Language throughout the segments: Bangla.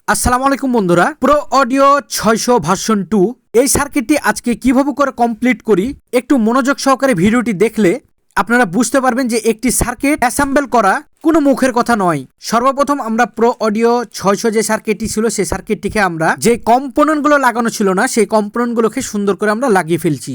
আসসালামু আলাইকুম বন্ধুরা, প্রো অডিও 600 ভার্সন 2 এই সার্কিটটি আজকে কিভাবে করে কমপ্লিট করি একটু মনোযোগ সহকারে ভিডিওটি দেখলে আপনারা বুঝতে পারবেন যে একটি সার্কিট অ্যাসেম্বল করা কোনো মুখের কথা নয়। সর্বপ্রথম আমরা প্রো অডিও 600 যে সার্কিটটি ছিল সেই সার্কিটটিকে আমরা যে কম্পোনেন্টগুলো লাগানো ছিল না সেই কম্পোনেন্টগুলোকে সুন্দর করে আমরা লাগিয়ে ফেলছি।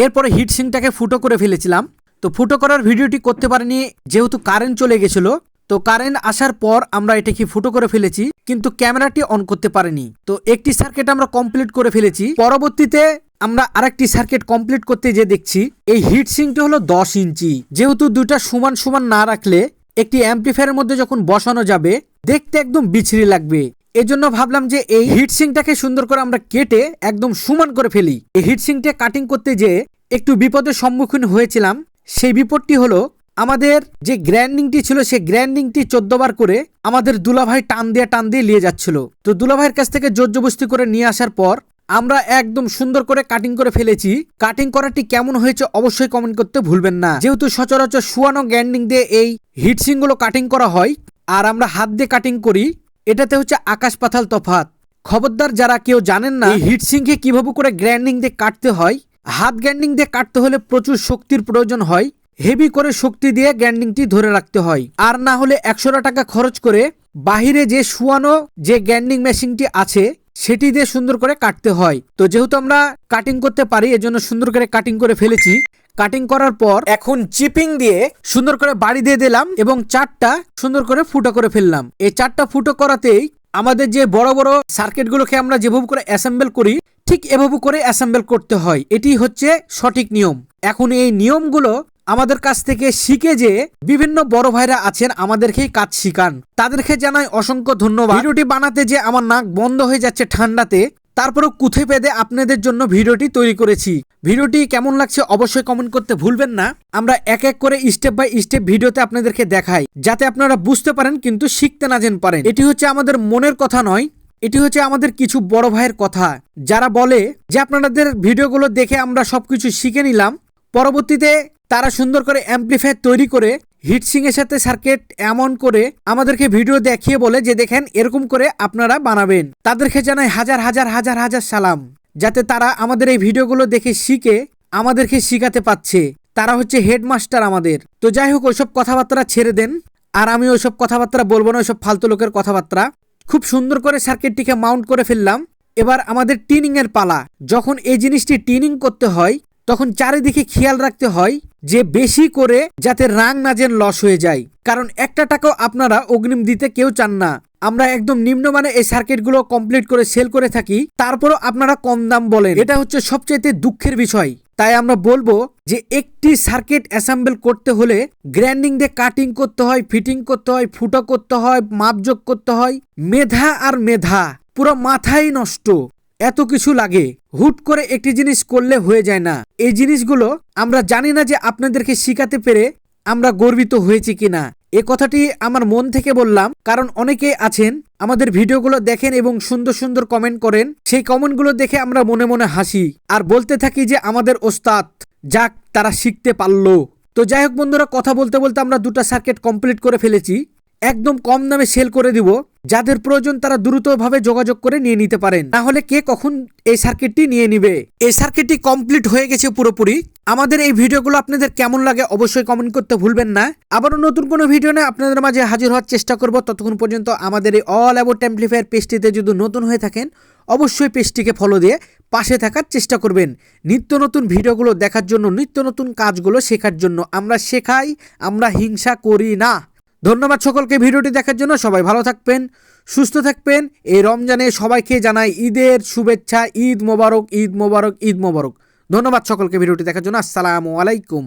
এরপরে হিটসিংটাকে ফুটো করে ফেলেছিলাম। তো ফুটো করার ভিডিওটি করতে পারিনি যেহেতু কারেন্ট চলে গেছিল। তো কারেন্ট আসার পর আমরা এটাকে ফুটো করে ফেলেছি, কিন্তু ক্যামেরাটি অন করতে পারিনি। তো একটি সার্কিট আমরা কমপ্লিট করে ফেলেছি। পরবর্তীতে আমরা আরেকটি সার্কিট কমপ্লিট করতে যে দেখছি এই হিটসিংটি হলো 10 ইঞ্চি। যেহেতু দুটা সমান সমান না রাখলে একটি অ্যাম্পলিফায়ারের মধ্যে যখন বসানো যাবে দেখতে একদম বিচ্ছিরি লাগবে। এজন্য ভাবলাম যে এই হিটসিংটাকে সুন্দর করে আমরা কেটে একদম সমান করে ফেলি। এই হিটসিংটা কাটিং করতে যে একটু বিপদের সম্মুখীন হয়েছিলাম। সেই বিপদটি হলো আমাদের যে গ্রাইন্ডিংটি ছিল সেই গ্রাইন্ডিংটি 14 বার করে আমাদের দুলাভাই টান দিয়ে নিয়ে যাচ্ছিল। তো দুলাভাইয়ের কাছ থেকে জোরজবস্তি করে নিয়ে আসার পর আমরা একদম সুন্দর করে কাটিং করে ফেলেছি। কাটিং করাটি কেমন হয়েছে অবশ্যই কমেন্ট করতে ভুলবেন না। যেহেতু সচরাচর শুয়ানো গ্রাইন্ডিং দিয়ে এই হিটসিং গুলো কাটিং করা হয় আর আমরা হাত দিয়ে কাটিং করি, এটাতে হচ্ছে আকাশ পাতাল তফাৎ। খবরদার যারা কেউ জানেন না হিটসিং কে কিভাবে করে গ্রাইন্ডিং দিয়ে কাটতে হয়। হাত গ্রাইন্ডিং দিয়ে কাটতে হলে প্রচুর শক্তির প্রয়োজন হয়, হেভি করে শক্তি দিয়ে গ্রাইন্ডিংটি ধরে রাখতে হয়। আর না হলে 100 টাকা খরচ করে বাহিরে যে শুয়ানো যে গ্রাইন্ডিং মেশিনটি আছে সেটি দিয়ে সুন্দর করে কাটতে হয়। তো যেহেতু আমরা কাটিং করতে পারি এজন্য সুন্দর করে কাটিং করে ফেলেছি। কাটিং করার পর এখন চিপিং দিয়ে সুন্দর করে বাড়ি দিয়ে দিলাম এবং 4টা সুন্দর করে ফুটো করে ফেললাম। এই 4টা ফুটো করাতেই আমাদের যে বড় বড় সার্কিটগুলোকে আমরা যেভাবে করে অ্যাসেম্বল করি ঠিক এভাবে করে অ্যাসেম্বল করতে হয়। এটি হচ্ছে সঠিক নিয়ম। এখন এই নিয়মগুলো আমাদের কাছ থেকে শিখে যে বিভিন্ন বড় ভাইরা আছেন আমাদেরকেই কাজ শিখান, তাদেরকে জানাই অসংখ্য ধন্যবাদ। ভিডিওটি বানাতে যে আমার নাক বন্ধ হয়ে যাচ্ছে ঠান্ডাতে, তারপরেও কুথে পেদে আপনাদের জন্য ভিডিওটি তৈরি করেছি। ভিডিওটি কেমন লাগছে অবশ্যই কমেন্ট করতে ভুলবেন না। আমরা এক এক করে স্টেপ বাই স্টেপ ভিডিওতে আপনাদেরকে দেখাই যাতে আপনারা বুঝতে পারেন কিন্তু শিখতে না যেন পারেন। এটি হচ্ছে আমাদের মনের কথা নয়, এটি হচ্ছে আমাদের কিছু বড় ভাইয়ের কথা যারা বলে যে আপনাদের ভিডিওগুলো দেখে আমরা সবকিছু শিখে নিলাম। পরবর্তীতে তারা সুন্দর করে অ্যাম্পলিফায়ার তৈরি করে হিটসিং এর সাথে সার্কিট এমন করে আমাদেরকে ভিডিও দেখিয়ে বলে যে দেখেন এরকম করে আপনারা বানাবেন। তাদেরকে জানাই হাজার হাজার হাজার হাজার সালাম, যাতে তারা আমাদের এই ভিডিওগুলো দেখে শিখে আমাদেরকে শিখাতে পাচ্ছে। তারা হচ্ছে হেডমাস্টার আমাদের। তো যাই হোক ওইসব কথাবার্তা ছেড়ে দেন, আর আমি ওইসব কথাবার্তা বলবো না, ওইসব ফালতু লোকের কথাবার্তা। খুব সুন্দর করে সার্কিটটিকে মাউন্ট করে ফেললাম। এবার আমাদের টিনিং এর পালা। যখন এই জিনিসটি টিনিং করতে হয় তখন চারিদিকে খেয়াল রাখতে হয় যে বেশি করে যাতে রাং না যেন লস হয়ে যায়, কারণ একটা টাকাও আপনারা অগ্রিম দিতে কেউ চান না। আমরা একদম নিম্নমানে এই সার্কিটগুলো কমপ্লিট করে সেল করে থাকি, তারপরও আপনারা কম দাম বলেন। এটা হচ্ছে সবচেয়ে দুঃখের বিষয়। তাই আমরা বলবো যে একটি সার্কিট অ্যাসেম্বল করতে হলে গ্রাইন্ডিং দিয়ে কাটিং করতে হয়, ফিটিং করতে হয়, ফুটো করতে হয়, মাপযোগ করতে হয়, মেধা আর মেধা, পুরো মাথাই নষ্ট, এত কিছু লাগে। হুট করে একটি জিনিস করলে হয়ে যায় না। এই জিনিসগুলো আমরা জানি না যে আপনাদেরকে শিখাতে পেরে আমরা গর্বিত হয়েছি কিনা। এ কথাটি আমার মন থেকে বললাম, কারণ অনেকে আছেন আমাদের ভিডিওগুলো দেখেন এবং সুন্দর সুন্দর কমেন্ট করেন। সেই কমেন্টগুলো দেখে আমরা মনে মনে হাসি আর বলতে থাকি যে আমাদের ওস্তাদ, যাক তারা শিখতে পারলো। তো যাই হোক বন্ধুরা, কথা বলতে বলতে আমরা 2টা সার্কিট কমপ্লিট করে ফেলেছি। একদম কম দামে সেল করে দিব। যাদের প্রয়োজন তারা দ্রুতভাবে যোগাযোগ করে নিয়ে নিতে পারেন, না হলে কে কখন এই সার্কিটটি নিয়ে নিবে। এই সার্কিটটি কমপ্লিট হয়ে গেছে পুরোপুরি। আমাদের এই ভিডিওগুলো আপনাদের কেমন লাগে অবশ্যই কমেন্ট করতে ভুলবেন না। আবারও নতুন কোনো ভিডিও নিয়ে আপনাদের মাঝে হাজির হওয়ার চেষ্টা করব। ততক্ষণ পর্যন্ত আমাদের এই অল অ্যাবাউট অ্যাম্পলিফায়ার পেজটিতে যদি নতুন হয়ে থাকেন অবশ্যই পেজটিকে ফলো দিয়ে পাশে থাকার চেষ্টা করবেন। নিত্য নতুন ভিডিওগুলো দেখার জন্য, নিত্য নতুন কাজগুলো শেখার জন্য। আমরা শেখাই, আমরা হিংসা করি না। ধন্যবাদ সকলকে ভিডিওটি দেখার জন্য। সবাই ভালো থাকবেন, সুস্থ থাকবেন। এই রমজানে সবাইকে জানাই ঈদের শুভেচ্ছা। ঈদ মোবারক, ঈদ মোবারক, ঈদ মোবারক। ধন্যবাদ সকলকে ভিডিওটি দেখার জন্য। আসসালামু আলাইকুম।